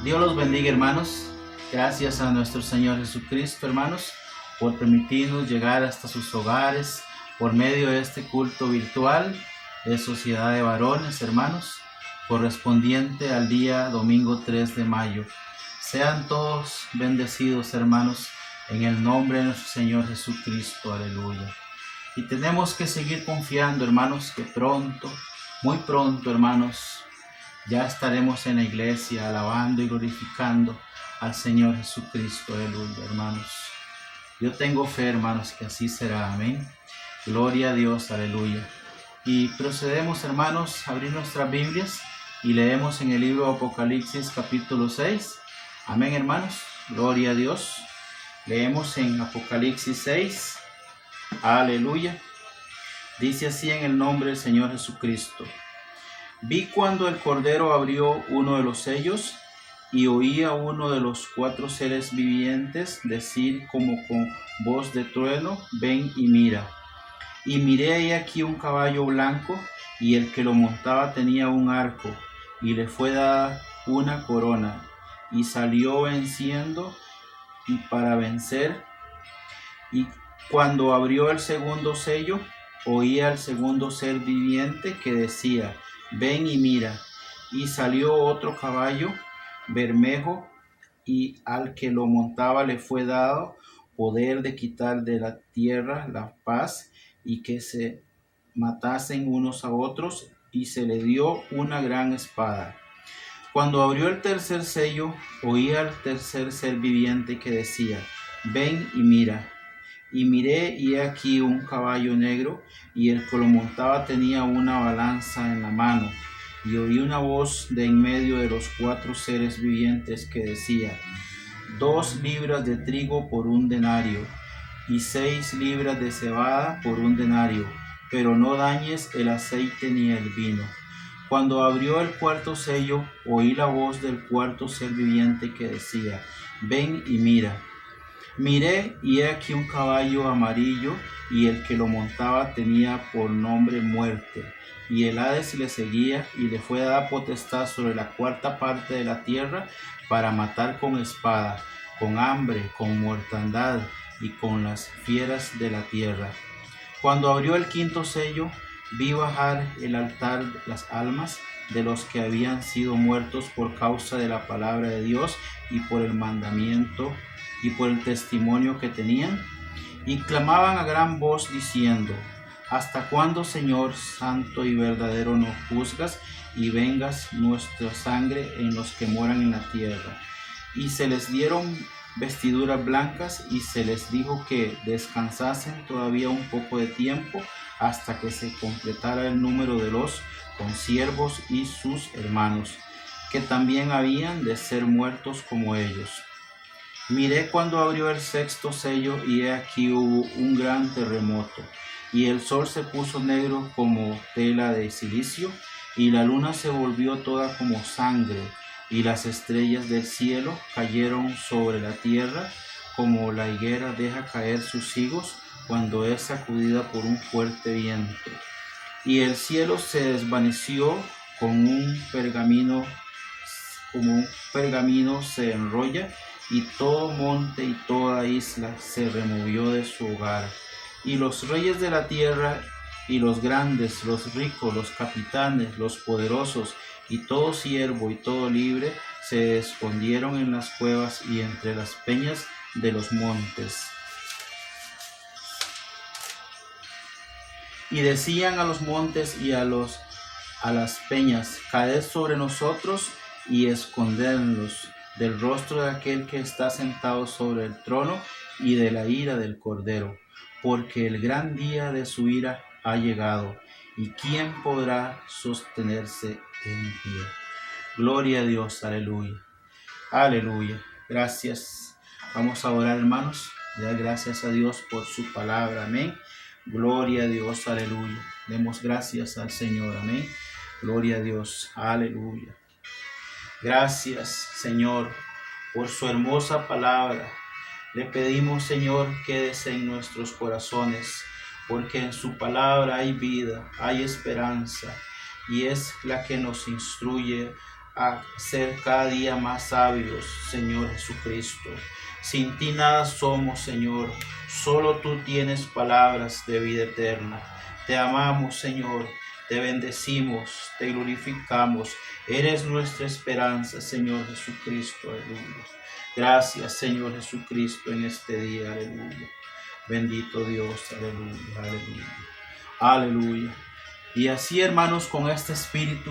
Dios los bendiga, hermanos. Gracias a nuestro Señor Jesucristo, hermanos, por permitirnos llegar hasta sus hogares por medio de este culto virtual de Sociedad de Varones, hermanos, correspondiente al día domingo 3 de mayo. Sean todos bendecidos, hermanos, en el nombre de nuestro Señor Jesucristo. Aleluya. Y tenemos que seguir confiando, hermanos, que pronto, muy pronto, hermanos, ya estaremos en la iglesia alabando y glorificando al Señor Jesucristo. Aleluya, hermanos. Yo tengo fe, hermanos, que así será. Amén. Gloria a Dios. Aleluya. Y procedemos, hermanos, a abrir nuestras Biblias y leemos en el libro de Apocalipsis capítulo 6. Amén, hermanos. Gloria a Dios. Leemos en Apocalipsis 6. Aleluya. Dice así en el nombre del Señor Jesucristo. Vi cuando el Cordero abrió uno de los sellos y oí a uno de los 4 seres vivientes decir como con voz de trueno: ven y mira. Y miré y aquí un caballo blanco, y el que lo montaba tenía un arco, y le fue dada una corona, y salió venciendo y para vencer. Y cuando abrió el segundo sello, oí al segundo ser viviente que decía: ven y mira. Y salió otro caballo bermejo, y al que lo montaba le fue dado poder de quitar de la tierra la paz, y que se matasen unos a otros, y se le dio una gran espada. Cuando abrió el tercer sello, oí al tercer ser viviente que decía: ven y mira. Y miré, y he aquí un caballo negro, y el que lo montaba tenía una balanza en la mano. Y oí una voz de en medio de los 4 seres vivientes que decía: 2 libras de trigo por 1 denario, y 6 libras de cebada por 1 denario, pero no dañes el aceite ni el vino. Cuando abrió el cuarto sello, oí la voz del cuarto ser viviente que decía: ven y mira. Miré, y he aquí un caballo amarillo, y el que lo montaba tenía por nombre Muerte, y el Hades le seguía, y le fue dada potestad sobre la 4ª parte de la tierra, para matar con espada, con hambre, con mortandad, y con las fieras de la tierra. Cuando abrió el quinto sello, vi bajar el altar las almas de los que habían sido muertos por causa de la palabra de Dios y por el mandamiento y por el testimonio que tenían, y clamaban a gran voz diciendo: ¿hasta cuándo, Señor santo y verdadero, nos juzgas y vengas nuestra sangre en los que moran en la tierra? Y se les dieron vestiduras blancas, y se les dijo que descansasen todavía un poco de tiempo, hasta que se completara el número de los consiervos y sus hermanos, que también habían de ser muertos como ellos. Miré cuando abrió el sexto sello, y he aquí hubo un gran terremoto, y el sol se puso negro como tela de silicio, y la luna se volvió toda como sangre, y las estrellas del cielo cayeron sobre la tierra, como la higuera deja caer sus higos cuando es sacudida por un fuerte viento. Y el cielo se desvaneció como un pergamino se enrolla, y todo monte y toda isla se removió de su hogar. Y los reyes de la tierra, y los grandes, los ricos, los capitanes, los poderosos, y todo siervo y todo libre, se escondieron en las cuevas y entre las peñas de los montes. Y decían a los montes y a las peñas: caed sobre nosotros y escondednos del rostro de aquel que está sentado sobre el trono y de la ira del Cordero, porque el gran día de su ira ha llegado, y ¿quién podrá sostenerse en pie? Gloria a Dios. Aleluya. Aleluya. Gracias. Vamos a orar, hermanos. Dar gracias a Dios por su palabra. Amén. Gloria a Dios. Aleluya. Demos gracias al Señor. Amén. Gloria a Dios. Aleluya. Gracias, Señor, por su hermosa palabra. Le pedimos, Señor, quédese en nuestros corazones, porque en su palabra hay vida, hay esperanza, y es la que nos instruye a ser cada día más sabios, Señor Jesucristo. Sin ti nada somos, Señor. Solo tú tienes palabras de vida eterna. Te amamos, Señor. Te bendecimos, te glorificamos. Eres nuestra esperanza, Señor Jesucristo. Aleluya. Gracias, Señor Jesucristo, en este día. Aleluya. Bendito Dios. Aleluya. Aleluya. Aleluya. Y así, hermanos, con este espíritu,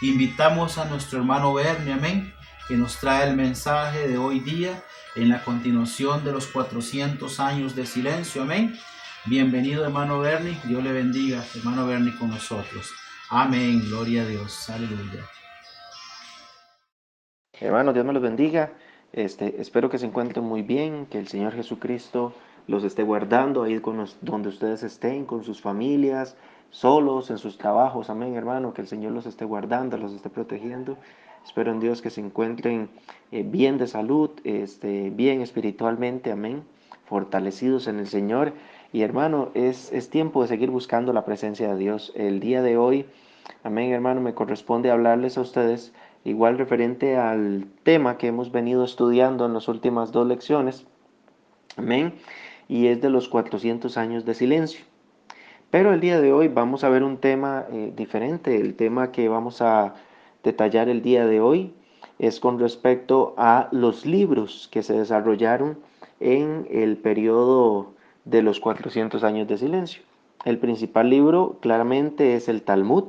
invitamos a nuestro hermano Bernie, amén, que nos trae el mensaje de hoy día en la continuación de los 400 años de silencio, amén. Bienvenido, hermano Bernie, Dios le bendiga, hermano Bernie, con nosotros. Amén, gloria a Dios, aleluya. Hermanos, Dios me los bendiga. Espero que se encuentren muy bien, que el Señor Jesucristo los esté guardando ahí donde ustedes estén, con sus familias, solos, en sus trabajos. Amén, hermano, que el Señor los esté guardando, los esté protegiendo. Espero en Dios que se encuentren bien de salud, bien espiritualmente, amén, fortalecidos en el Señor. Y hermano, es tiempo de seguir buscando la presencia de Dios. El día de hoy, amén, hermano, me corresponde hablarles a ustedes igual referente al tema que hemos venido estudiando en las últimas 2 lecciones, amén, y es de los 400 años de silencio. Pero el día de hoy vamos a ver un tema diferente. El tema que vamos a detallar el día de hoy es con respecto a los libros que se desarrollaron en el periodo de los 400 años de silencio. El principal libro claramente es el Talmud,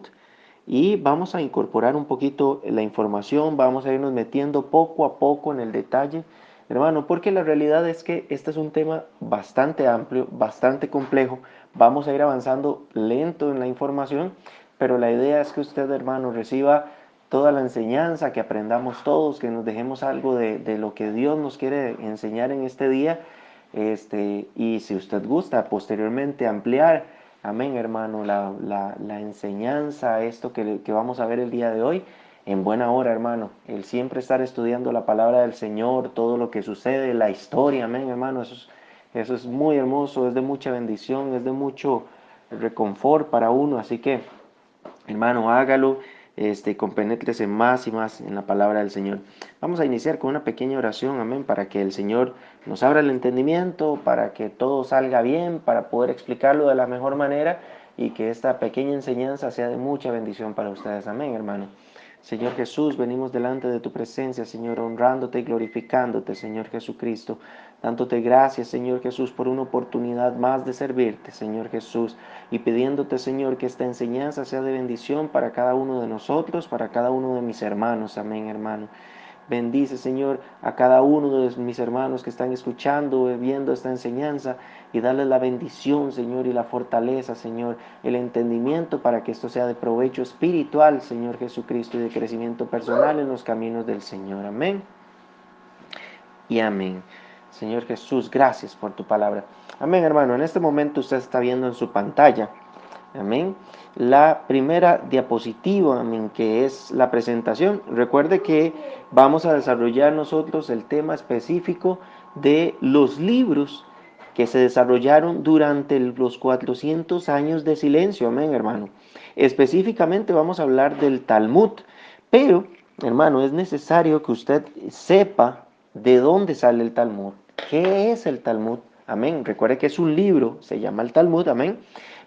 y vamos a incorporar un poquito la información, vamos a irnos metiendo poco a poco en el detalle, hermano, porque la realidad es que este es un tema bastante amplio, bastante complejo. Vamos a ir avanzando lento en la información, pero la idea es que usted, hermano, reciba toda la enseñanza, que aprendamos todos, que nos dejemos algo de lo que Dios nos quiere enseñar en este día, y si usted gusta posteriormente ampliar, amén, hermano, la enseñanza, esto que vamos a ver el día de hoy, en buena hora, hermano. El siempre estar estudiando la palabra del Señor, todo lo que sucede, la historia, amén, hermano, eso es muy hermoso, es de mucha bendición, es de mucho reconfort para uno. Así que, hermano, hágalo, compenétrese más y más en la palabra del Señor. Vamos a iniciar con una pequeña oración, amén, para que el Señor nos abra el entendimiento, para que todo salga bien, para poder explicarlo de la mejor manera y que esta pequeña enseñanza sea de mucha bendición para ustedes, amén, hermano. Señor Jesús, venimos delante de tu presencia, Señor, honrándote y glorificándote, Señor Jesucristo. Dándote gracias, Señor Jesús, por una oportunidad más de servirte, Señor Jesús, y pidiéndote, Señor, que esta enseñanza sea de bendición para cada uno de nosotros, para cada uno de mis hermanos. Amén, hermano. Bendice, Señor, a cada uno de mis hermanos que están escuchando, viendo esta enseñanza, y dale la bendición, Señor, y la fortaleza, Señor, el entendimiento para que esto sea de provecho espiritual, Señor Jesucristo, y de crecimiento personal en los caminos del Señor. Amén y amén. Señor Jesús, gracias por tu palabra. Amén, hermano. En este momento usted está viendo en su pantalla, amén, la primera diapositiva, amén, que es la presentación. Recuerde que vamos a desarrollar nosotros el tema específico de los libros que se desarrollaron durante los 400 años de silencio, amén, hermano. Específicamente vamos a hablar del Talmud, pero, hermano, es necesario que usted sepa de dónde sale el Talmud. ¿Qué es el Talmud? Amén. Recuerde que es un libro, se llama el Talmud, amén.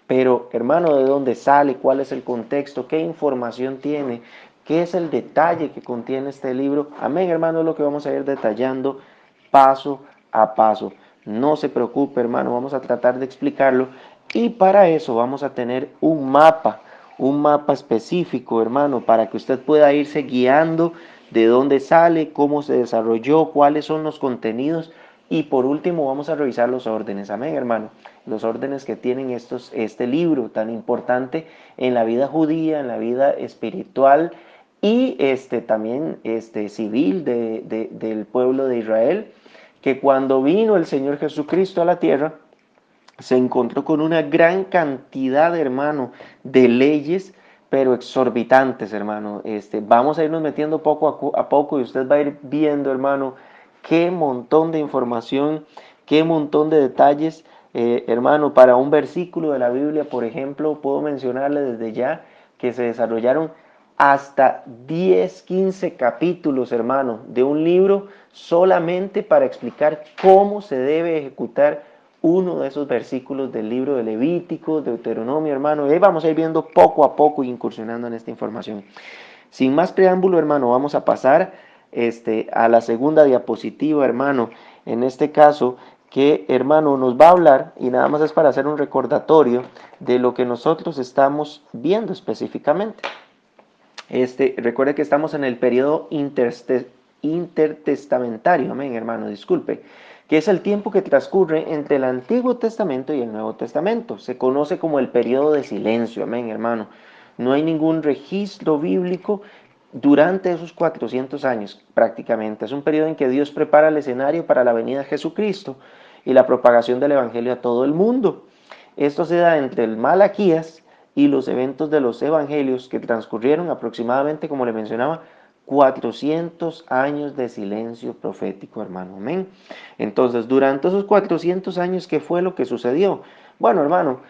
Pero, hermano, ¿de dónde sale? ¿Cuál es el contexto? ¿Qué información tiene? ¿Qué es el detalle que contiene este libro? Amén, hermano, es lo que vamos a ir detallando paso a paso. No se preocupe, hermano, vamos a tratar de explicarlo. Y para eso vamos a tener un mapa específico, hermano, para que usted pueda irse guiando de dónde sale, cómo se desarrolló, cuáles son los contenidos. Y por último vamos a revisar los órdenes, amén, hermano, los órdenes que tienen este libro tan importante en la vida judía, en la vida espiritual y también civil del pueblo de Israel, que cuando vino el Señor Jesucristo a la tierra, se encontró con una gran cantidad, hermano, de leyes, pero exorbitantes, hermano. Vamos a irnos metiendo poco a poco y usted va a ir viendo, hermano, qué montón de información, qué montón de detalles, hermano. Para un versículo de la Biblia, por ejemplo, puedo mencionarle desde ya que se desarrollaron hasta 10, 15 capítulos, hermano, de un libro solamente para explicar cómo se debe ejecutar uno de esos versículos del libro de Levítico, Deuteronomio, hermano. Y ahí vamos a ir viendo poco a poco, incursionando en esta información. Sin más preámbulo, hermano, vamos a pasar a la segunda diapositiva, hermano. En este caso, que, hermano, nos va a hablar, y nada más es para hacer un recordatorio de lo que nosotros estamos viendo específicamente. Recuerde que estamos en el periodo intertestamentario, amén, hermano, disculpe, que es el tiempo que transcurre entre el Antiguo Testamento y el Nuevo Testamento. Se conoce como el periodo de silencio, amén, hermano. No hay ningún registro bíblico durante esos 400 años, prácticamente. Es un periodo en que Dios prepara el escenario para la venida de Jesucristo y la propagación del Evangelio a todo el mundo. Esto se da entre el Malaquías y los eventos de los evangelios que transcurrieron aproximadamente, como le mencionaba, 400 años de silencio profético, hermano. Amén. Entonces, durante esos 400 años, ¿qué fue lo que sucedió? Bueno, hermano,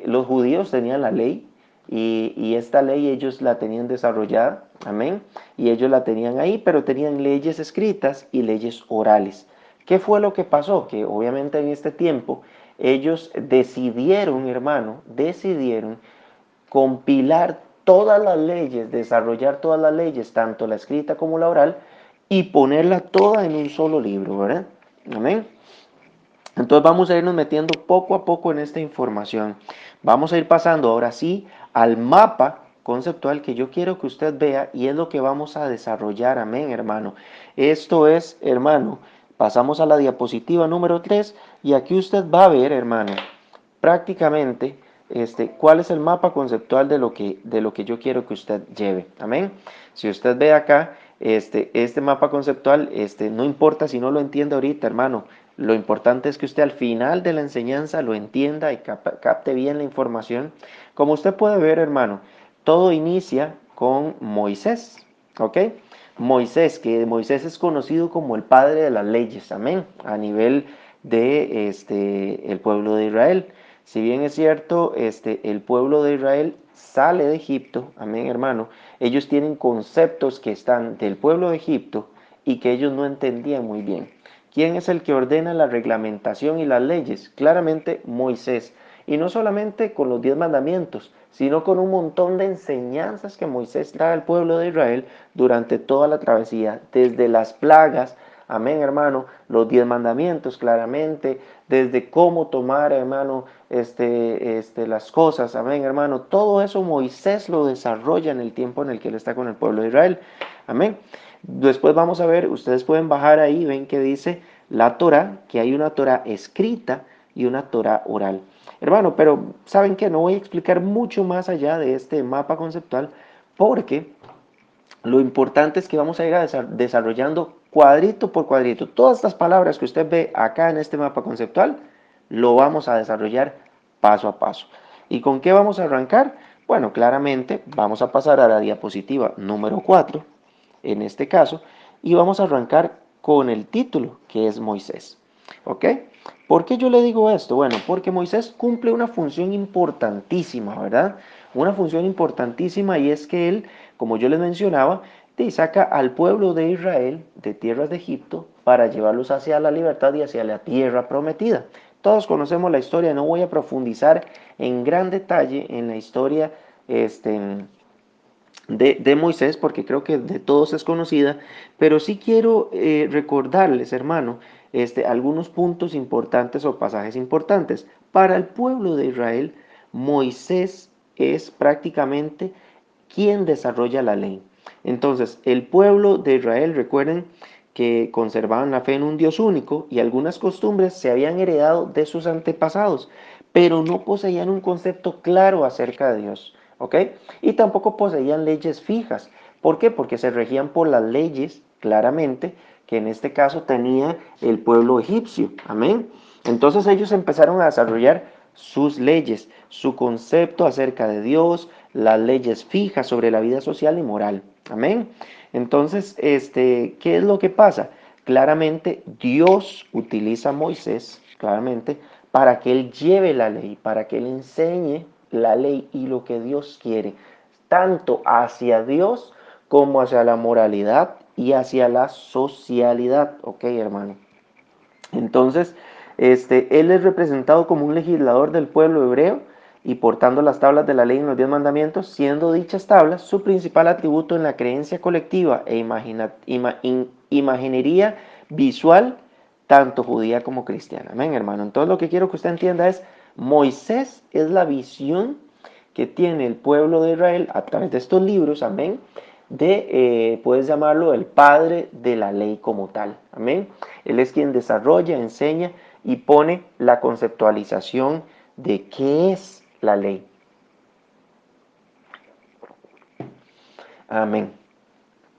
los judíos tenían la ley y esta ley ellos la tenían desarrollada, amén, y ellos la tenían ahí, pero tenían leyes escritas y leyes orales. ¿Qué fue lo que pasó? Que obviamente en este tiempo ellos decidieron, hermano, decidieron compilar todas las leyes, desarrollar todas las leyes, tanto la escrita como la oral, y ponerla toda en un solo libro, ¿verdad? Amén. Entonces vamos a irnos metiendo poco a poco en esta información. Vamos a ir pasando ahora sí al mapa conceptual que yo quiero que usted vea y es lo que vamos a desarrollar. Amén, hermano. Esto es, hermano, pasamos a la diapositiva número 3 y aquí usted va a ver, hermano, prácticamente cuál es el mapa conceptual de lo que yo quiero que usted lleve. Amén. Si usted ve acá, este mapa conceptual, no importa si no lo entiende ahorita, hermano. Lo importante es que usted al final de la enseñanza lo entienda y capte bien la información. Como usted puede ver, hermano, todo inicia con Moisés, ¿ok? Moisés es conocido como el padre de las leyes, amén, a nivel de el pueblo de Israel. Si bien es cierto, el pueblo de Israel sale de Egipto, amén, hermano, ellos tienen conceptos que están del pueblo de Egipto y que ellos no entendían muy bien. ¿Quién es el que ordena la reglamentación y las leyes? Claramente Moisés. Y no solamente con los 10 mandamientos, sino con un montón de enseñanzas que Moisés trae al pueblo de Israel durante toda la travesía, desde las plagas, amén, hermano, los 10 mandamientos, claramente, desde cómo tomar, hermano, las cosas, amén, hermano, todo eso Moisés lo desarrolla en el tiempo en el que él está con el pueblo de Israel, amén. Después vamos a ver, ustedes pueden bajar ahí, ven que dice la Torah, que hay una Torah escrita y una Torah oral. Hermano, pero ¿saben qué? No voy a explicar mucho más allá de este mapa conceptual porque lo importante es que vamos a ir desarrollando cuadrito por cuadrito. Todas estas palabras que usted ve acá en este mapa conceptual, lo vamos a desarrollar paso a paso. ¿Y con qué vamos a arrancar? Bueno, claramente vamos a pasar a la diapositiva número 4, en este caso, y vamos a arrancar con el título, que es Moisés. ¿Ok? ¿Por qué yo le digo esto? Bueno, porque Moisés cumple una función importantísima, ¿verdad? Una función importantísima y es que él, como yo les mencionaba, saca al pueblo de Israel de tierras de Egipto para llevarlos hacia la libertad y hacia la tierra prometida. Todos conocemos la historia, no voy a profundizar en gran detalle en la historia de Moisés, porque creo que de todos es conocida, pero sí quiero recordarles, hermano, algunos puntos importantes o pasajes importantes. Para el pueblo de Israel, Moisés es prácticamente quien desarrolla la ley. Entonces, el pueblo de Israel, recuerden que conservaban la fe en un Dios único y algunas costumbres se habían heredado de sus antepasados, pero no poseían un concepto claro acerca de Dios. ¿Ok? Y tampoco poseían leyes fijas. ¿Por qué? Porque se regían por las leyes, claramente, que en este caso tenía el pueblo egipcio. Amén. Entonces ellos empezaron a desarrollar sus leyes, su concepto acerca de Dios, las leyes fijas sobre la vida social y moral. Amén. Entonces, ¿qué es lo que pasa? Claramente Dios utiliza a Moisés, claramente, para que él lleve la ley, para que él enseñe la ley y lo que Dios quiere, tanto hacia Dios como hacia la moralidad y hacia la socialidad. Ok, hermano. Entonces, él es representado como un legislador del pueblo hebreo y portando las tablas de la ley en los 10 mandamientos, siendo dichas tablas su principal atributo en la creencia colectiva e imaginería visual, tanto judía como cristiana. Amén, hermano. Entonces, lo que quiero que usted entienda es, Moisés es la visión que tiene el pueblo de Israel a través de estos libros, amén, puedes llamarlo el padre de la ley como tal, amén. Él es quien desarrolla, enseña y pone la conceptualización de qué es la ley. Amén.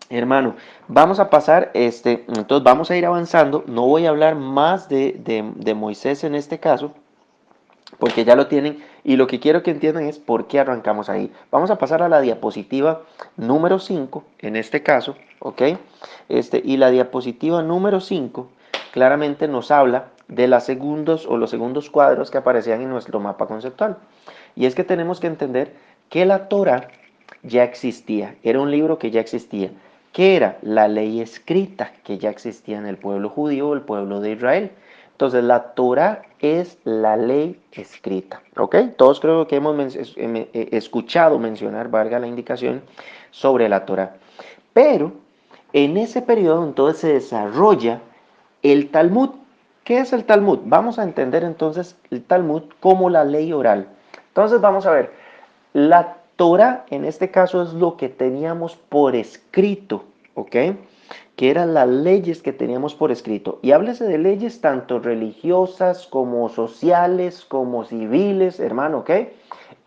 Hermano, vamos a pasar, entonces vamos a ir avanzando. No voy a hablar más de Moisés en este caso, porque ya lo tienen y lo que quiero que entiendan es por qué arrancamos ahí. Vamos a pasar a la diapositiva número 5, en este caso, ¿ok? Y la diapositiva número 5 claramente nos habla de los segundos cuadros que aparecían en nuestro mapa conceptual. Y es que tenemos que entender que la Torah ya existía, era un libro que ya existía. ¿Qué era? La ley escrita que ya existía en el pueblo judío o el pueblo de Israel. Entonces, la Torah es la ley escrita, ¿ok? Todos creo que hemos escuchado mencionar, valga la indicación, sobre la Torah. Pero, en ese periodo, entonces, se desarrolla el Talmud. ¿Qué es el Talmud? Vamos a entender, entonces, el Talmud como la ley oral. Entonces, vamos a ver, la Torah, en este caso, es lo que teníamos por escrito, ¿ok? Que eran las leyes que teníamos por escrito. Y háblese de leyes tanto religiosas como sociales, como civiles, hermano, ¿ok?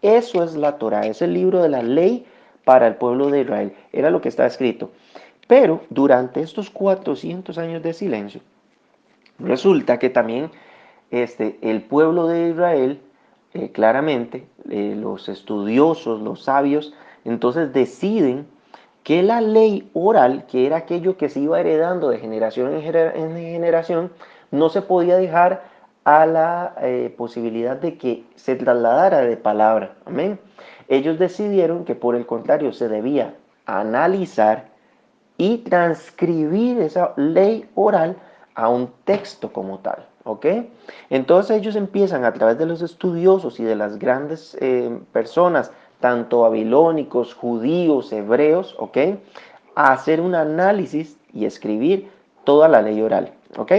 Eso es la Torah, es el libro de la ley para el pueblo de Israel. Era lo que está escrito. Pero durante estos 400 años de silencio, resulta que también el pueblo de Israel, claramente, los estudiosos, los sabios, entonces deciden que la ley oral, que era aquello que se iba heredando de generación en generación, no se podía dejar a la posibilidad de que se trasladara de palabra. Amén. Ellos decidieron que por el contrario se debía analizar y transcribir esa ley oral a un texto como tal, ¿ok? Entonces ellos empiezan a través de los estudiosos y de las grandes personas, tanto babilónicos, judíos, hebreos, ¿ok? A hacer un análisis y escribir toda la ley oral, ¿ok?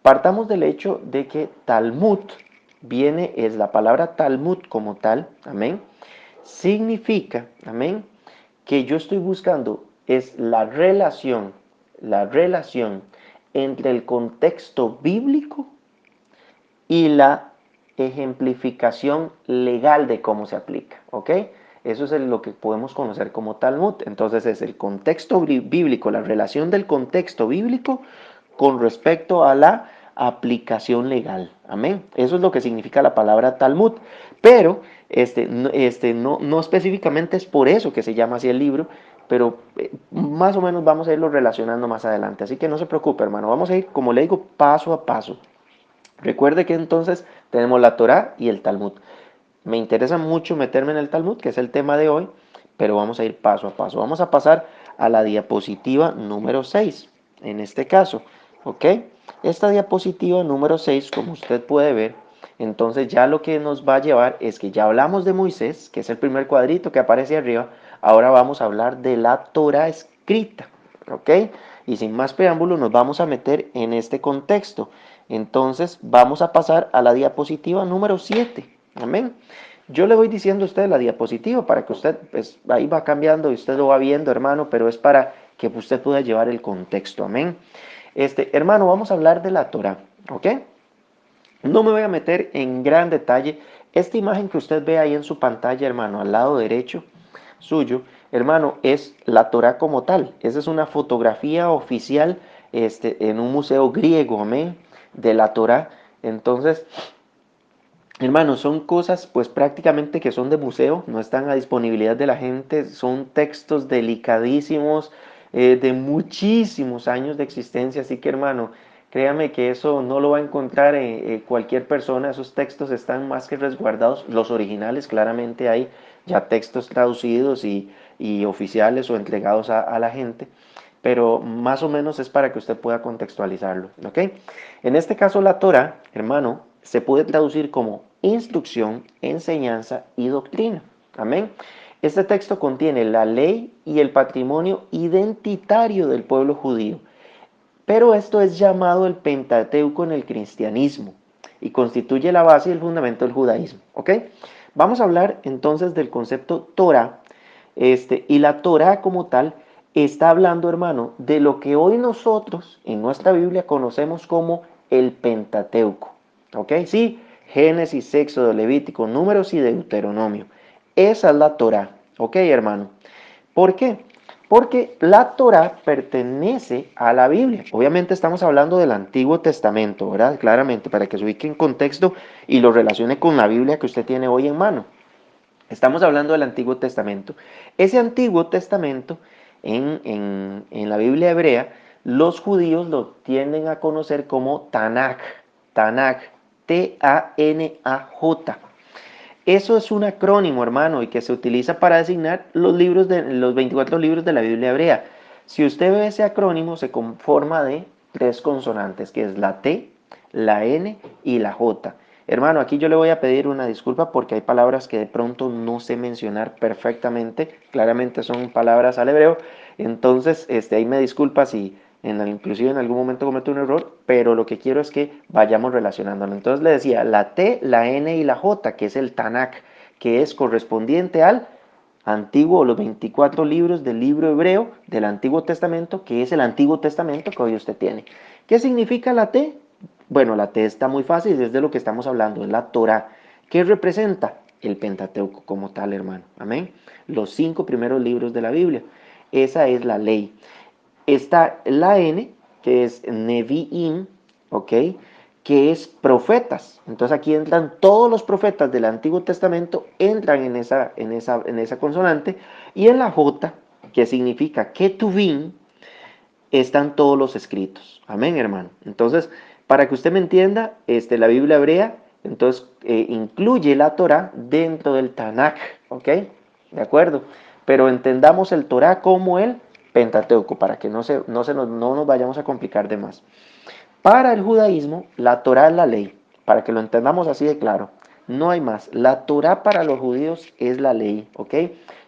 Partamos del hecho de que Talmud es la palabra Talmud como tal, amén, significa, amén, que yo estoy buscando es la relación entre el contexto bíblico y la ejemplificación legal de cómo se aplica, ¿ok? Eso es lo que podemos conocer como Talmud. Entonces es el contexto bíblico, la relación del contexto bíblico con respecto a la aplicación legal. Amén. Eso es lo que significa la palabra Talmud. Pero no específicamente es por eso que se llama así el libro, pero más o menos vamos a irlo relacionando más adelante. Así que no se preocupe, hermano. Vamos a ir, como le digo, paso a paso. Recuerde que entonces tenemos la Torá y el Talmud. Me interesa mucho meterme en el Talmud, que es el tema de hoy, pero vamos a ir paso a paso. Vamos a pasar a la diapositiva número 6, en este caso, ¿ok? Esta diapositiva número 6, como usted puede ver, entonces ya lo que nos va a llevar es que ya hablamos de Moisés, que es el primer cuadrito que aparece arriba, ahora vamos a hablar de la Torá escrita, ¿ok? Y sin más preámbulo nos vamos a meter en este contexto. Entonces vamos a pasar a la diapositiva número 7. Amén. Yo le voy diciendo a usted la diapositiva para que usted, pues ahí va cambiando y usted lo va viendo, hermano, pero es para que usted pueda llevar el contexto. Amén. Hermano, vamos a hablar de la Torah, ¿ok? No me voy a meter en gran detalle. Esta imagen que usted ve ahí en su pantalla, hermano, al lado derecho suyo, hermano, es la Torah como tal. Esa es una fotografía oficial en un museo griego, amén, de la Torah. Entonces, hermanos, son cosas pues prácticamente que son de museo, no están a disponibilidad de la gente, son textos delicadísimos de muchísimos años de existencia, así que hermano, Créame que eso no lo va a encontrar cualquier persona. Esos textos están más que resguardados. Los originales, claramente hay ya textos traducidos y oficiales o entregados a la gente, pero más o menos es para que usted pueda contextualizarlo, ¿ok? En este caso la Torah, hermano, se puede traducir como instrucción, enseñanza y doctrina. Amén. Este texto contiene la ley y el patrimonio identitario del pueblo judío, pero esto es llamado el Pentateuco en el cristianismo y constituye la base y el fundamento del judaísmo, ¿ok? Vamos a hablar entonces del concepto Torah, y la Torah como tal está hablando, hermano, de lo que hoy nosotros en nuestra Biblia conocemos como el Pentateuco, ¿ok? Sí, Génesis, Éxodo, Levítico, Números y Deuteronomio. Esa es la Torah, ¿ok, hermano? ¿Por qué? Porque la Torah pertenece a la Biblia. Obviamente estamos hablando del Antiguo Testamento, ¿verdad? Claramente, para que se ubique en contexto y lo relacione con la Biblia que usted tiene hoy en mano. Estamos hablando del Antiguo Testamento. Ese Antiguo Testamento, en la Biblia hebrea, los judíos lo tienden a conocer como Tanaj. Tanaj, T-A-N-A-J. Eso es un acrónimo, hermano, y que se utiliza para designar los 24 libros de la Biblia hebrea. Si usted ve ese acrónimo, se conforma de tres consonantes, que es la T, la N y la J. Hermano, aquí yo le voy a pedir una disculpa porque hay palabras que de pronto no sé mencionar perfectamente. Claramente son palabras al hebreo. Entonces, ahí me disculpa si inclusive en algún momento cometo un error, pero lo que quiero es que vayamos relacionándolo. Entonces le decía, la T, la N y la J, que es el Tanakh, que es correspondiente al antiguo, los 24 libros del libro hebreo del Antiguo Testamento, que es el Antiguo Testamento que hoy usted tiene. ¿Qué significa la T? Bueno, la T está muy fácil, es de lo que estamos hablando, es la Torah. ¿Qué representa? El Pentateuco como tal, hermano. Amén. Los 5 primeros libros de la Biblia. Esa es la ley. Está la N, que es Nevi'im, ¿ok? Que es profetas. Entonces aquí entran todos los profetas del Antiguo Testamento, entran en esa consonante, y en la J, que significa Ketuvim, están todos los escritos. Amén, hermano. Entonces, para que usted me entienda, la Biblia hebrea, entonces, incluye la Torah dentro del Tanakh, ¿ok? De acuerdo. Pero entendamos el Torah como el Pentateuco, para que no nos vayamos a complicar de más. Para el judaísmo, la Torah es la ley, para que lo entendamos así de claro. No hay más. La Torah para los judíos es la ley, ¿ok?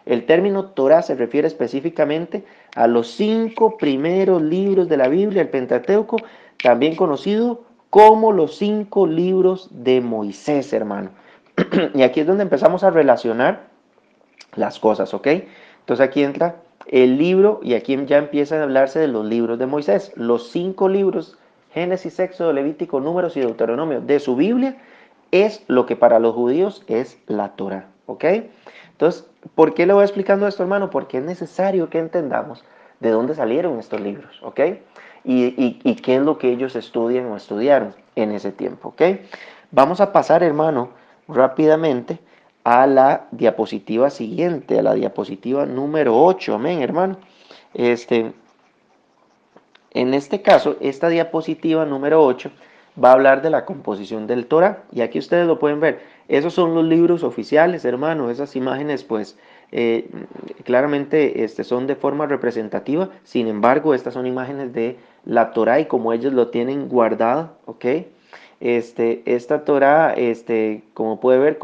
El término Torah se refiere específicamente a los 5 primeros libros de la Biblia, el Pentateuco, también conocido como los 5 libros de Moisés, hermano. Y aquí es donde empezamos a relacionar las cosas, ¿ok? Entonces aquí entra el libro y aquí ya empieza a hablarse de los libros de Moisés. Los 5 libros, Génesis, Éxodo, Levítico, Números y Deuteronomio de su Biblia, es lo que para los judíos es la Torah, ¿ok? Entonces, ¿por qué le voy explicando esto, hermano? Porque es necesario que entendamos de dónde salieron estos libros, ¿ok? Y qué es lo que ellos estudian o estudiaron en ese tiempo, ¿ok? Vamos a pasar, hermano, rápidamente a la diapositiva siguiente, a la diapositiva número 8, amén, hermano. En este caso, esta diapositiva número 8 va a hablar de la composición del Torah, y aquí ustedes lo pueden ver. Esos son los libros oficiales, hermano. Esas imágenes, pues, claramente son de forma representativa. Sin embargo, estas son imágenes de la Torah y como ellos lo tienen guardado, ¿ok? Esta Torah, como puede ver,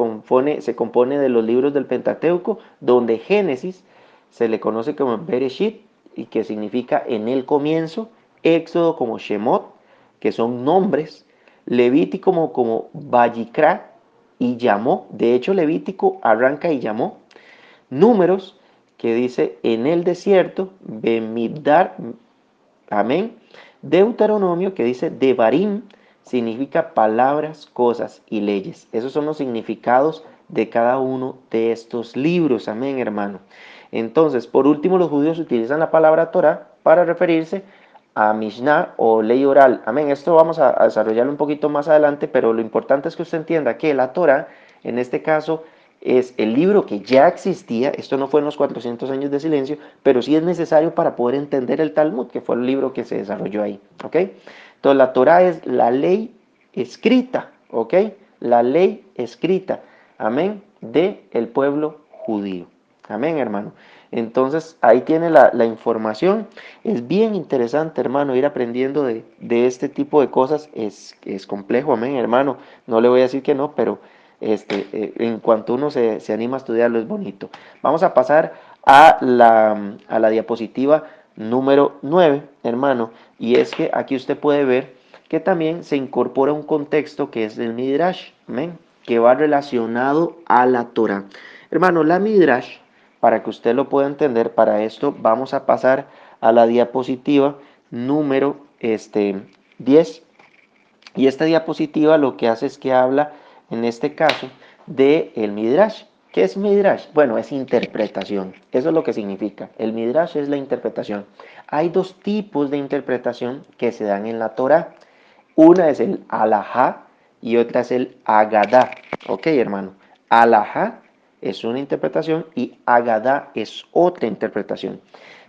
se compone de los libros del Pentateuco, donde Génesis se le conoce como Bereshit, y que significa en el comienzo, Éxodo como Shemot, que son nombres, Levítico como Vayikra y llamó, de hecho Levítico arranca y llamó, Números, que dice en el desierto, Bemidbar, amén, Deuteronomio, que dice Devarim, significa palabras, cosas y leyes. Esos son los significados de cada uno de estos libros, amén, hermano. Entonces, por último, los judíos utilizan la palabra Torah para referirse a Mishnah o ley oral. Amén. Esto vamos a desarrollarlo un poquito más adelante, pero lo importante es que usted entienda que la Torah, en este caso, es el libro que ya existía. Esto no fue en los 400 años de silencio, pero sí es necesario para poder entender el Talmud, que fue el libro que se desarrolló ahí. ¿Ok? Entonces la Torá es la ley escrita, ¿ok? La ley escrita, amén, de el pueblo judío. Amén, hermano. Entonces ahí tiene la información. Es bien interesante, hermano, ir aprendiendo de este tipo de cosas. Es complejo, amén, hermano. No le voy a decir que no, pero en cuanto uno se anima a estudiarlo es bonito. Vamos a pasar a la diapositiva número 9, hermano. Y es que aquí usted puede ver que también se incorpora un contexto que es el Midrash, amén, que va relacionado a la Torah. Hermano, la Midrash, para que usted lo pueda entender, para esto vamos a pasar a la diapositiva número 10. Y esta diapositiva lo que hace es que habla, en este caso, de el Midrash. ¿Qué es Midrash? Bueno, es interpretación. Eso es lo que significa. El Midrash es la interpretación. Hay dos tipos de interpretación que se dan en la Torah. Una es el alajá y otra es el agadá. Ok, hermano. Alajá es una interpretación y agadá es otra interpretación.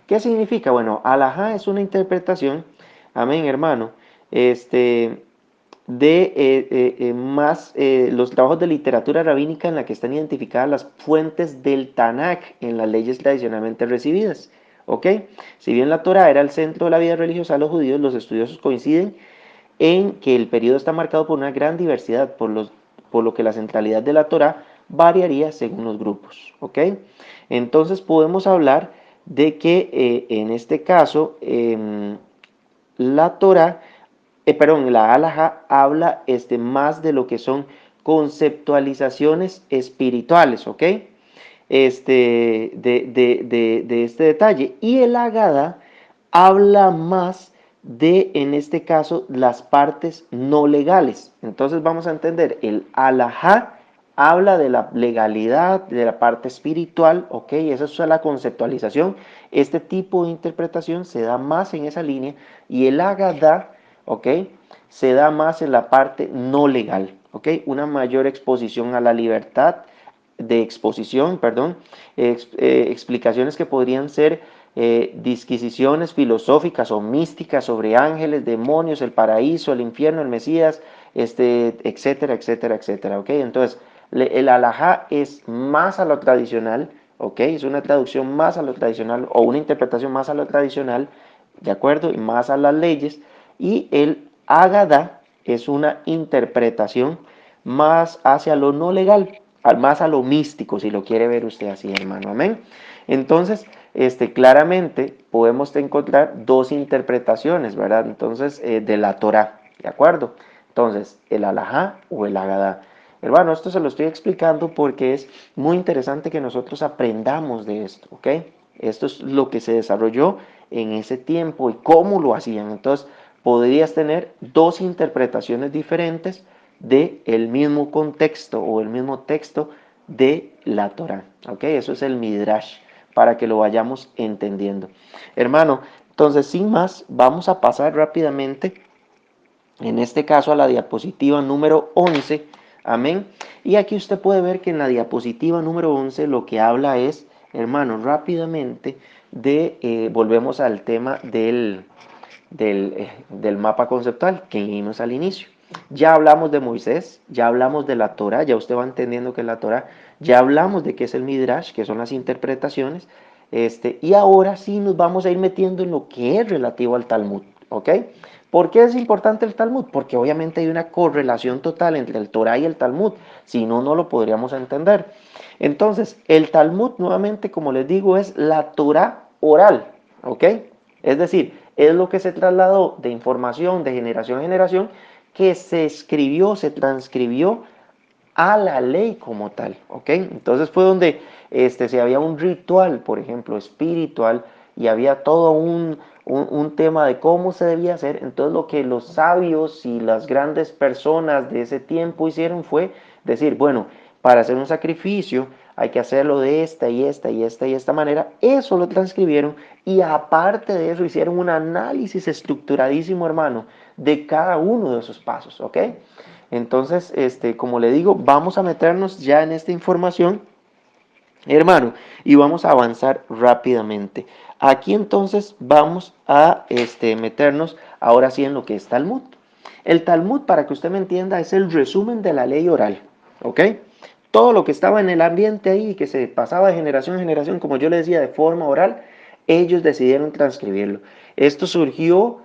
¿Qué significa? Bueno, alajá es una interpretación, amén, hermano, los trabajos de literatura rabínica en la que están identificadas las fuentes del Tanakh en las leyes tradicionalmente recibidas. ¿Ok? Si bien la Torah era el centro de la vida religiosa de los judíos, los estudiosos coinciden en que el periodo está marcado por una gran diversidad, por lo que la centralidad de la Torah variaría según los grupos. ¿Ok? Entonces podemos hablar de que en este caso la Torah la Halajá habla más de lo que son conceptualizaciones espirituales, ¿ok? De este detalle. Y el Agada habla más de, en este caso, las partes no legales. Entonces vamos a entender, el Halajá habla de la legalidad, de la parte espiritual, ¿ok? Esa es la conceptualización. Este tipo de interpretación se da más en esa línea y el Agadá, ¿ok? Se da más en la parte no legal, ¿ok? Una mayor exposición a la libertad de exposición, perdón, explicaciones que podrían ser disquisiciones filosóficas o místicas sobre ángeles, demonios, el paraíso, el infierno, el Mesías, etcétera, etcétera, etcétera, ¿ok? Entonces, el alajá es más a lo tradicional, ¿ok? Es una traducción más a lo tradicional o una interpretación más a lo tradicional, ¿de acuerdo? Y más a las leyes. Y el Ágada es una interpretación más hacia lo no legal, más a lo místico, si lo quiere ver usted así, hermano. Amén. Entonces, claramente podemos encontrar dos interpretaciones, ¿verdad? Entonces, de la Torah, ¿de acuerdo? Entonces, el alajá o el agadá. Hermano, esto se lo estoy explicando porque es muy interesante que nosotros aprendamos de esto, ¿ok? Esto es lo que se desarrolló en ese tiempo y cómo lo hacían. Entonces, podrías tener dos interpretaciones diferentes de el mismo contexto o el mismo texto de la Torah, ¿ok? Eso es el Midrash, para que lo vayamos entendiendo. Hermano, entonces, sin más, vamos a pasar rápidamente, en este caso, a la diapositiva número 11, amén. Y aquí usted puede ver que en la diapositiva número 11 lo que habla es, hermano, rápidamente, volvemos al tema del mapa conceptual que vimos al inicio. Ya hablamos de Moisés, ya hablamos de la Torah, ya usted va entendiendo que es la Torah, ya hablamos de qué es el Midrash, que son las interpretaciones, y ahora sí nos vamos a ir metiendo en lo que es relativo al Talmud, ¿ok? ¿Por qué es importante el Talmud? Porque obviamente hay una correlación total entre el Torah y el Talmud, si no, no lo podríamos entender. Entonces, el Talmud, nuevamente, como les digo, es la Torah oral, ¿ok? Es decir, es lo que se trasladó de información de generación en generación que se escribió, se transcribió a la ley como tal, ¿ok? Entonces fue donde si había un ritual, por ejemplo, espiritual, y había todo un tema de cómo se debía hacer, entonces lo que los sabios y las grandes personas de ese tiempo hicieron fue decir, bueno, para hacer un sacrificio hay que hacerlo de esta y esta y esta y esta manera, eso lo transcribieron y aparte de eso hicieron un análisis estructuradísimo, hermano, de cada uno de esos pasos, ¿ok? Entonces, como le digo, vamos a meternos ya en esta información, hermano, y vamos a avanzar rápidamente. Aquí entonces vamos a meternos ahora sí en lo que es Talmud. El Talmud, para que usted me entienda, es el resumen de la ley oral, ¿ok? Todo lo que estaba en el ambiente ahí y que se pasaba de generación en generación, como yo le decía, de forma oral, ellos decidieron transcribirlo. Esto surgió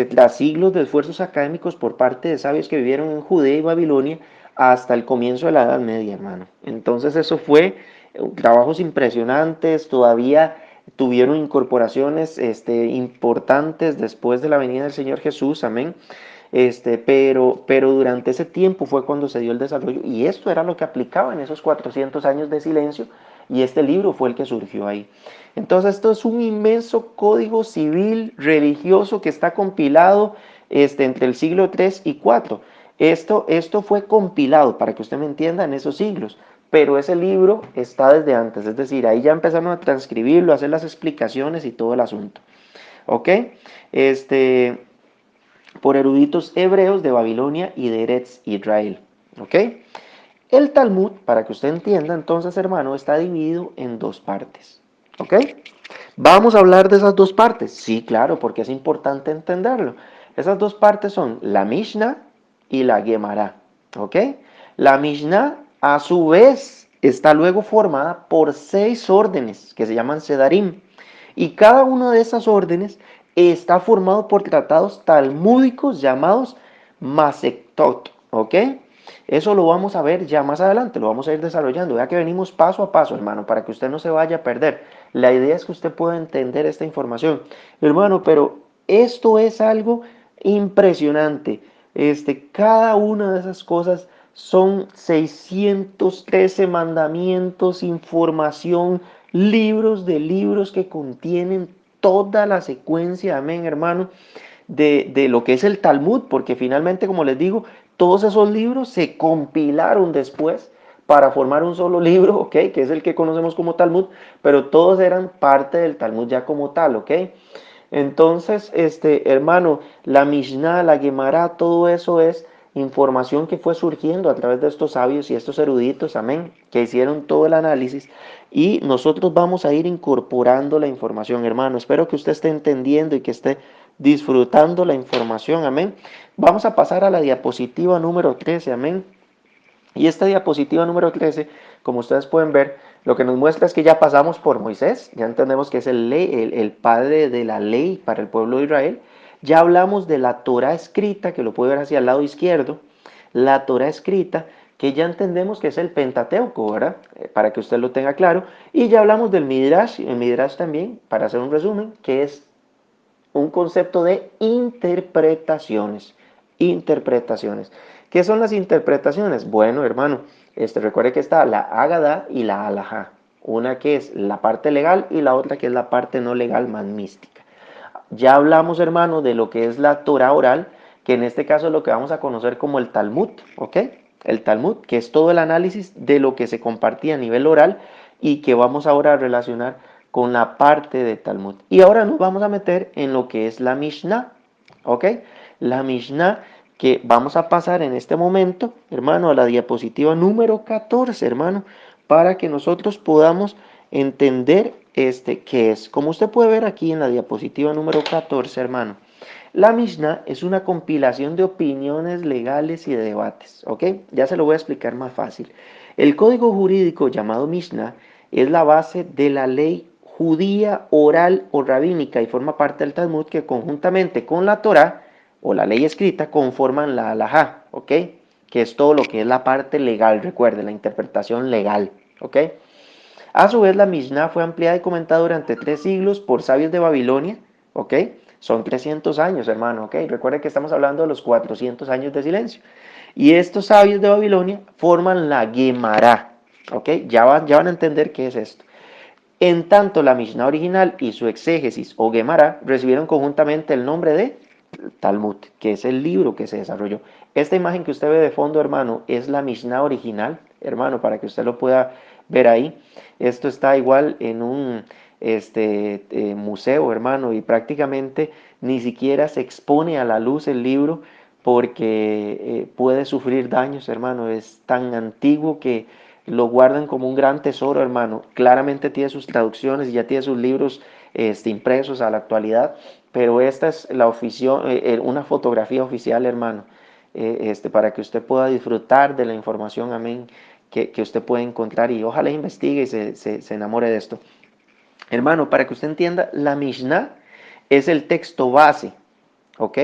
tras siglos de esfuerzos académicos por parte de sabios que vivieron en Judea y Babilonia hasta el comienzo de la Edad Media, hermano. Entonces eso fue trabajos impresionantes, todavía tuvieron incorporaciones importantes después de la venida del Señor Jesús, amén. Pero durante ese tiempo fue cuando se dio el desarrollo y esto era lo que aplicaba en esos 400 años de silencio y este libro fue el que surgió ahí. Entonces esto es un inmenso código civil religioso que está compilado entre el siglo III y IV. Esto fue compilado, para que usted me entienda, en esos siglos, pero ese libro está desde antes, es decir, ahí ya empezaron a transcribirlo, a hacer las explicaciones y todo el asunto. ¿Ok? Este, por eruditos hebreos de Babilonia y de Eretz Israel. ¿Ok? El Talmud, para que usted entienda, entonces, hermano, está dividido en dos partes. ¿Ok? ¿Vamos a hablar de esas dos partes? Sí, claro, porque es importante entenderlo. Esas dos partes son la Mishnah y la Gemara. ¿Ok? La Mishnah, a su vez, está luego formada por 6 órdenes que se llaman Sedarim. Y cada una de esas órdenes está formado por tratados talmúdicos llamados Masektot. ¿Ok? Eso lo vamos a ver ya más adelante, lo vamos a ir desarrollando. Vea que venimos paso a paso, hermano, para que usted no se vaya a perder. La idea es que usted pueda entender esta información. Hermano, pero esto es algo impresionante. Cada una de esas cosas son 613 mandamientos, información, libros de libros que contienen toda la secuencia, amén, hermano, de lo que es el Talmud, porque finalmente, como les digo, todos esos libros se compilaron después para formar un solo libro, ¿ok? Que es el que conocemos como Talmud, pero todos eran parte del Talmud ya como tal, ¿ok? Entonces, hermano, la Mishnah, la Gemara, todo eso es información que fue surgiendo a través de estos sabios y estos eruditos, amén, que hicieron todo el análisis y nosotros vamos a ir incorporando la información, hermano. Espero que usted esté entendiendo y que esté disfrutando la información, amén. Vamos a pasar a la diapositiva número 13, amén. Y esta diapositiva número 13, como ustedes pueden ver, lo que nos muestra es que ya pasamos por Moisés, ya entendemos que es el padre de la ley para el pueblo de Israel. Ya hablamos de la Torah escrita, que lo puede ver hacia el lado izquierdo, la Torah escrita, que ya entendemos que es el Pentateuco, ¿verdad? Para que usted lo tenga claro. Y ya hablamos del Midrash, el Midrash también, para hacer un resumen, que es un concepto de interpretaciones. Interpretaciones. ¿Qué son las interpretaciones? Bueno, hermano, recuerde que está la Ágada y la Alajá. Una que es la parte legal y la otra que es la parte no legal más mística. Ya hablamos, hermano, de lo que es la Torah oral, que en este caso es lo que vamos a conocer como el Talmud, ¿ok? El Talmud, que es todo el análisis de lo que se compartía a nivel oral y que vamos ahora a relacionar con la parte de Talmud. Y ahora nos vamos a meter en lo que es la Mishnah, ¿ok? La Mishnah que vamos a pasar en este momento, hermano, a la diapositiva número 14, hermano, para que nosotros podamos entender qué es. Como usted puede ver aquí en la diapositiva número 14, hermano, la Mishnah es una compilación de opiniones legales y de debates, ¿ok? Ya se lo voy a explicar más fácil. El código jurídico llamado Mishnah es la base de la ley judía oral o rabínica y forma parte del Talmud que conjuntamente con la Torá o la ley escrita conforman la halajá, ¿ok? Que es todo lo que es la parte legal, recuerde, la interpretación legal, ¿ok? A su vez, la Mishnah fue ampliada y comentada durante 3 siglos por sabios de Babilonia, ¿ok? Son 300 años, hermano, ¿ok? Recuerde que estamos hablando de los 400 años de silencio. Y estos sabios de Babilonia forman la Gemara, ¿ok? Ya van a entender qué es esto. En tanto, la Mishnah original y su exégesis o Gemara recibieron conjuntamente el nombre de Talmud, que es el libro que se desarrolló. Esta imagen que usted ve de fondo, hermano, es la Mishnah original, hermano, para que usted lo pueda ver ahí. Esto está igual en un museo, hermano, y prácticamente ni siquiera se expone a la luz el libro porque puede sufrir daños, hermano. Es tan antiguo que lo guardan como un gran tesoro, hermano. Claramente tiene sus traducciones y ya tiene sus libros impresos a la actualidad, pero esta es una fotografía oficial, hermano, para que usted pueda disfrutar de la información, amén, que usted puede encontrar y ojalá investigue y se enamore de esto. Hermano, para que usted entienda, la Mishnah es el texto base, ¿ok?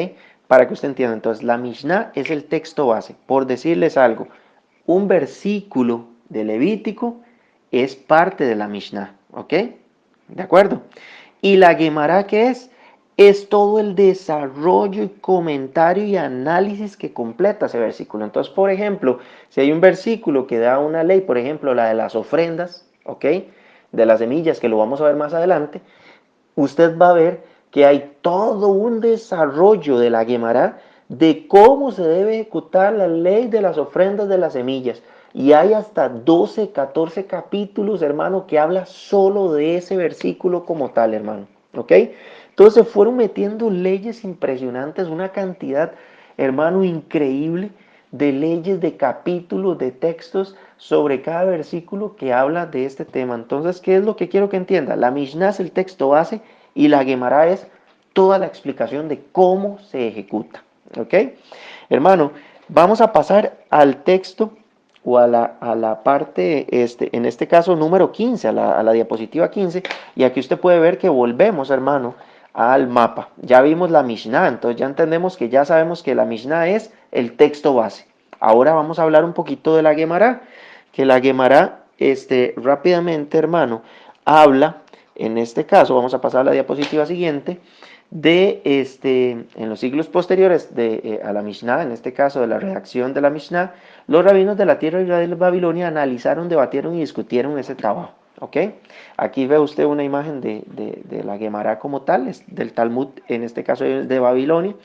Para que usted entienda, entonces la Mishnah es el texto base. Por decirles algo, un versículo de Levítico es parte de la Mishnah, ¿ok? ¿De acuerdo? Y la Gemara, ¿qué es? Es todo el desarrollo y comentario y análisis que completa ese versículo. Entonces, por ejemplo, si hay un versículo que da una ley, por ejemplo, la de las ofrendas, ¿ok? De las semillas, que lo vamos a ver más adelante, usted va a ver que hay todo un desarrollo de la Gemara de cómo se debe ejecutar la ley de las ofrendas de las semillas. Y hay hasta 12, 14 capítulos, hermano, que habla solo de ese versículo como tal, hermano. ¿Ok? Entonces fueron metiendo leyes impresionantes, una cantidad, hermano, increíble de leyes, de capítulos, de textos sobre cada versículo que habla de este tema. Entonces, ¿qué es lo que quiero que entienda? La Mishnah es el texto base y la Gemara es toda la explicación de cómo se ejecuta. ¿Ok? Hermano, vamos a pasar al texto o a la parte, en este caso número 15, a la diapositiva 15, y aquí usted puede ver que volvemos, hermano, al mapa. Ya vimos la Mishnah, entonces ya entendemos que ya sabemos que la Mishnah es el texto base. Ahora vamos a hablar un poquito de la Gemara, que la Gemara, rápidamente, hermano, habla, en este caso, vamos a pasar a la diapositiva siguiente, en los siglos posteriores a la Mishnah, en este caso de la redacción de la Mishnah, los rabinos de la tierra de Israel y Babilonia analizaron, debatieron y discutieron ese trabajo. ¿Ok? Aquí ve usted una imagen de la Gemara como tal, del Talmud, en este caso de Babilonia.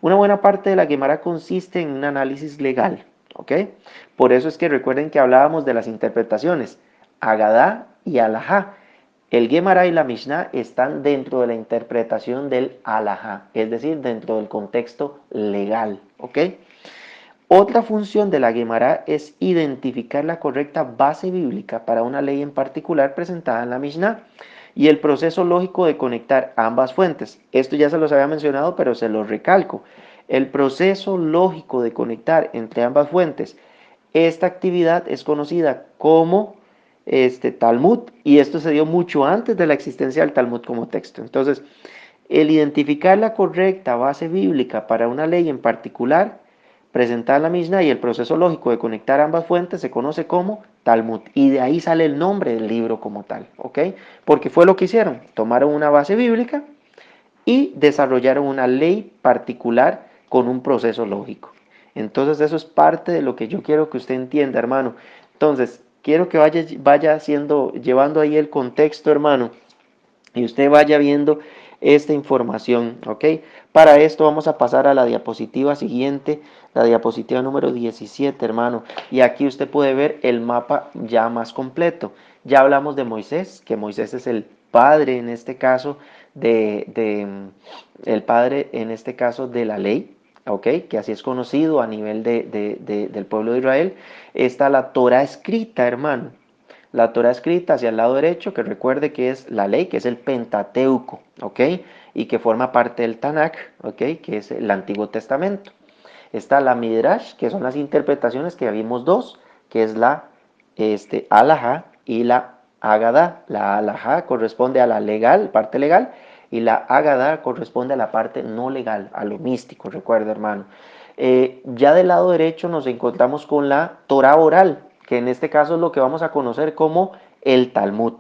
Una buena parte de la Gemara consiste en un análisis legal. ¿Ok? Por eso es que recuerden que hablábamos de las interpretaciones, Agadá y Alajá. El Gemara y la Mishnah están dentro de la interpretación del Alajá, es decir, dentro del contexto legal, ¿ok? Otra función de la Gemara es identificar la correcta base bíblica para una ley en particular presentada en la Mishnah y el proceso lógico de conectar ambas fuentes. Esto ya se los había mencionado, pero se los recalco. El proceso lógico de conectar entre ambas fuentes. Esta actividad es conocida como Talmud y esto se dio mucho antes de la existencia del Talmud como texto. Entonces, el identificar la correcta base bíblica para una ley en particular, presentar la Mishnah y el proceso lógico de conectar ambas fuentes se conoce como Talmud y de ahí sale el nombre del libro como tal, ¿ok? Porque fue lo que hicieron, tomaron una base bíblica y desarrollaron una ley particular con un proceso lógico. Entonces eso es parte de lo que yo quiero que usted entienda, hermano. Entonces, quiero que vaya llevando ahí el contexto, hermano, y usted vaya viendo esta información, ¿ok? Para esto vamos a pasar a la diapositiva siguiente, la diapositiva número 17, hermano. Y aquí usted puede ver el mapa ya más completo. Ya hablamos de Moisés, que Moisés es el padre en este caso el padre en este caso de la ley, ¿ok? Que así es conocido a nivel del pueblo de Israel. Está la Torah escrita, hermano. La Torah escrita hacia el lado derecho, que recuerde que es la ley, que es el Pentateuco, ¿ok? Y que forma parte del Tanakh, ¿ok? Que es el Antiguo Testamento. Está la Midrash, que son las interpretaciones que ya vimos dos, que es la Alajá y la Agadá. La Alajá corresponde a la legal, parte legal, y la Agadá corresponde a la parte no legal, a lo místico, recuerda, hermano. Ya del lado derecho nos encontramos con la Torah oral, que en este caso es lo que vamos a conocer como el Talmud.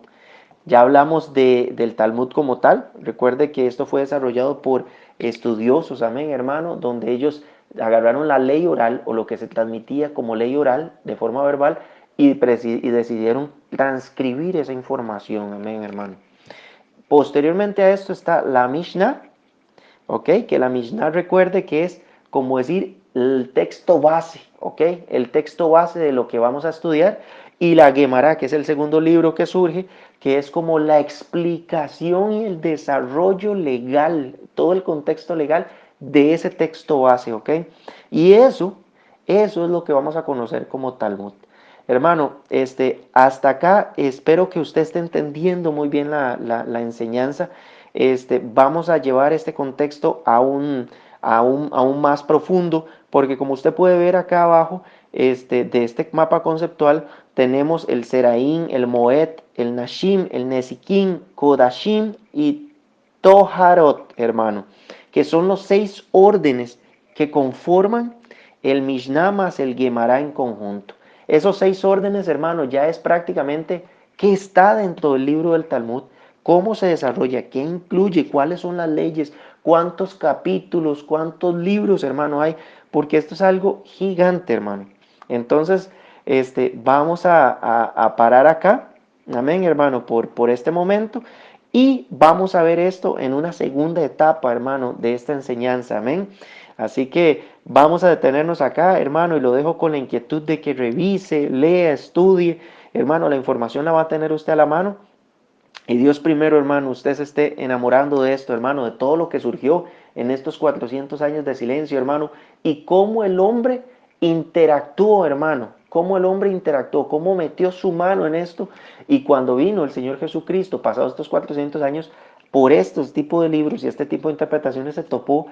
Ya hablamos del Talmud como tal. Recuerde que esto fue desarrollado por estudiosos, amén, hermano, donde ellos agarraron la ley oral o lo que se transmitía como ley oral de forma verbal y decidieron transcribir esa información, amén, hermano. Posteriormente a esto está la Mishnah, ¿ok? Que la Mishnah recuerde que es como decir el texto base, ¿ok? El texto base de lo que vamos a estudiar. Y la Gemara, que es el segundo libro que surge, que es como la explicación y el desarrollo legal, todo el contexto legal de ese texto base, ¿ok? Y eso es lo que vamos a conocer como Talmud. hermano, hasta acá espero que usted esté entendiendo muy bien la enseñanza. Vamos a llevar este contexto aún más profundo, porque como usted puede ver acá abajo, de este mapa conceptual, tenemos el Seraín, el Moed, el Nashim, el Nesikim, Kodashim y Toharot, hermano, que son los 6 órdenes que conforman el Mishnah más el Gemara en conjunto. Esos 6 órdenes, hermano, ya es prácticamente qué está dentro del libro del Talmud, cómo se desarrolla, qué incluye, cuáles son las leyes, cuántos capítulos, cuántos libros, hermano, hay, porque esto es algo gigante, hermano. Entonces, vamos a parar acá, amén, hermano, por este momento, y vamos a ver esto en una segunda etapa, hermano, de esta enseñanza, amén. Así que vamos a detenernos acá, hermano, y lo dejo con la inquietud de que revise, lea, estudie. Hermano, la información la va a tener usted a la mano. Y Dios primero, hermano, usted se esté enamorando de esto, hermano, de todo lo que surgió en estos 400 años de silencio, hermano, y cómo el hombre interactuó, hermano, cómo el hombre interactuó, cómo metió su mano en esto, y cuando vino el Señor Jesucristo, pasados estos 400 años, por estos tipos de libros y este tipo de interpretaciones se topó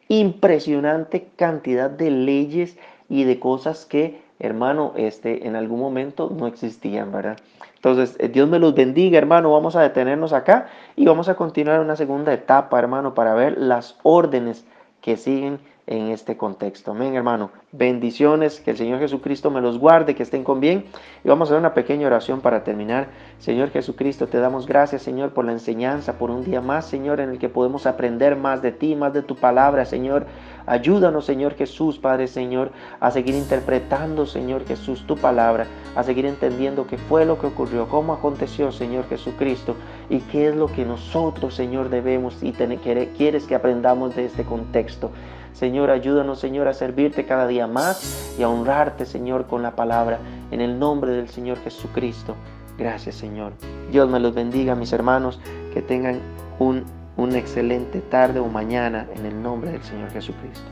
impresionante cantidad de leyes y de cosas que, hermano, en algún momento no existían, ¿verdad? Entonces, Dios me los bendiga, hermano. Vamos a detenernos acá y vamos a continuar una segunda etapa, hermano, para ver las órdenes que siguen en este contexto. Amén, hermano. Bendiciones, que el Señor Jesucristo me los guarde, que estén con bien. Y vamos a hacer una pequeña oración para terminar. Señor Jesucristo, te damos gracias, Señor, por la enseñanza, por un día más, Señor, en el que podemos aprender más de ti, más de tu palabra, Señor. Ayúdanos, Señor Jesús, Padre, Señor, a seguir interpretando, Señor Jesús, tu palabra, a seguir entendiendo qué fue lo que ocurrió, cómo aconteció, Señor Jesucristo, y qué es lo que nosotros, Señor, debemos y quieres que aprendamos de este contexto. Señor, ayúdanos, Señor, a servirte cada día más y a honrarte, Señor, con la palabra, en el nombre del Señor Jesucristo. Gracias, Señor. Dios me los bendiga, mis hermanos, que tengan una excelente tarde o mañana en el nombre del Señor Jesucristo.